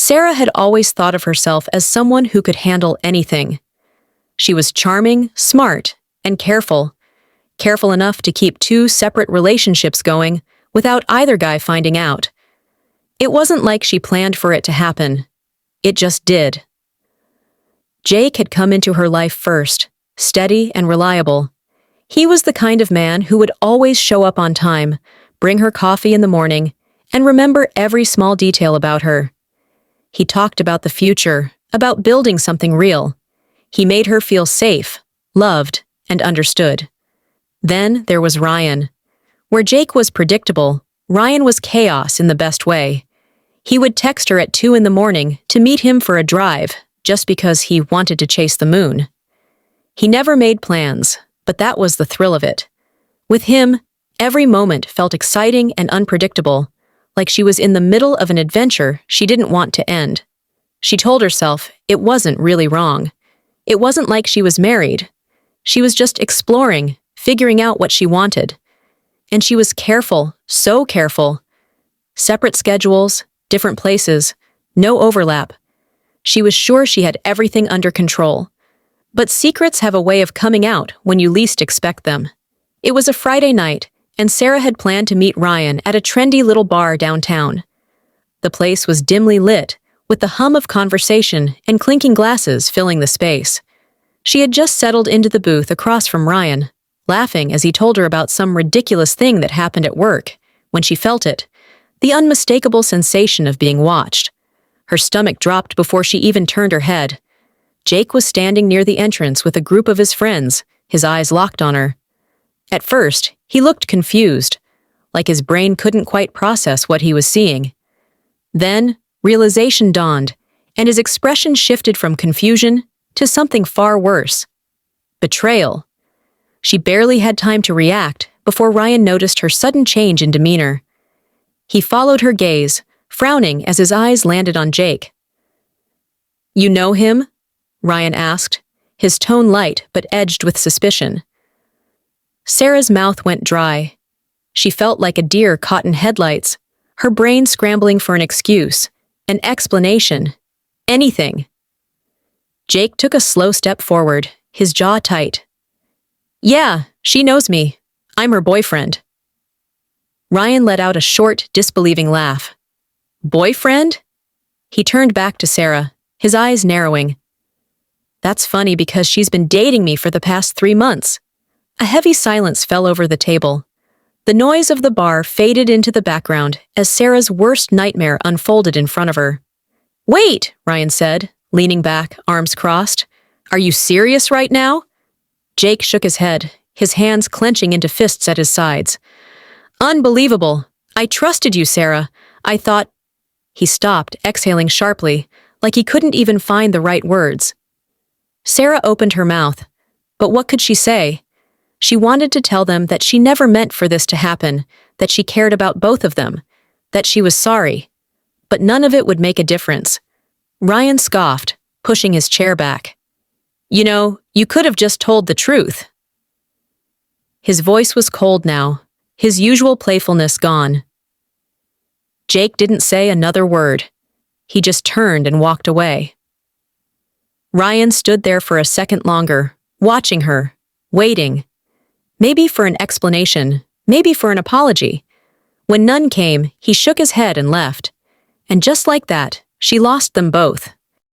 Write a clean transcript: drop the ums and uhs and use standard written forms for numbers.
Sarah had always thought of herself as someone who could handle anything. She was charming, smart, and careful enough to keep two separate relationships going without either guy finding out. It wasn't like she planned for it to happen. It just did. Jake had come into her life first, steady and reliable. He was the kind of man who would always show up on time, bring her coffee in the morning, and remember every small detail about her. He talked about the future, about building something real. He made her feel safe, loved, and understood. Then there was Ryan. Where Jake was predictable, Ryan was chaos in the best way. He would text her at 2 a.m. to meet him for a drive, just because he wanted to chase the moon. He never made plans, but that was the thrill of it. With him, every moment felt exciting and unpredictable, like she was in the middle of an adventure she didn't want to end. She told herself it wasn't really wrong. It wasn't like she was married. She was just exploring, figuring out what she wanted. And she was careful, so careful. Separate schedules, different places, no overlap. She was sure she had everything under control. But secrets have a way of coming out when you least expect them. It was a Friday night, and Sarah had planned to meet Ryan at a trendy little bar downtown. The place was dimly lit, with the hum of conversation and clinking glasses filling the space. She had just settled into the booth across from Ryan, laughing as he told her about some ridiculous thing that happened at work, when she felt it, the unmistakable sensation of being watched. Her stomach dropped before she even turned her head. Jake was standing near the entrance with a group of his friends, his eyes locked on her. At first, he looked confused, like his brain couldn't quite process what he was seeing. Then, realization dawned, and his expression shifted from confusion to something far worse. Betrayal. She barely had time to react before Ryan noticed her sudden change in demeanor. He followed her gaze, frowning as his eyes landed on Jake. "You know him?" Ryan asked, his tone light but edged with suspicion. Sarah's mouth went dry. She felt like a deer caught in headlights, her brain scrambling for an excuse, an explanation, anything. Jake took a slow step forward, his jaw tight. "Yeah, she knows me. I'm her boyfriend." Ryan let out a short, disbelieving laugh. "Boyfriend?" He turned back to Sarah, his eyes narrowing. "That's funny because she's been dating me for the past 3 months." A heavy silence fell over the table. The noise of the bar faded into the background as Sarah's worst nightmare unfolded in front of her. "Wait," Ryan said, leaning back, arms crossed. "Are you serious right now?" Jake shook his head, his hands clenching into fists at his sides. "Unbelievable. I trusted you, Sarah. I thought—" He stopped, exhaling sharply, like he couldn't even find the right words. Sarah opened her mouth, but what could she say? She wanted to tell them that she never meant for this to happen, that she cared about both of them, that she was sorry. But none of it would make a difference. Ryan scoffed, pushing his chair back. "You know, you could have just told the truth." His voice was cold now, his usual playfulness gone. Jake didn't say another word. He just turned and walked away. Ryan stood there for a second longer, watching her, waiting. Maybe for an explanation, maybe for an apology. When none came, he shook his head and left. And just like that, she lost them both.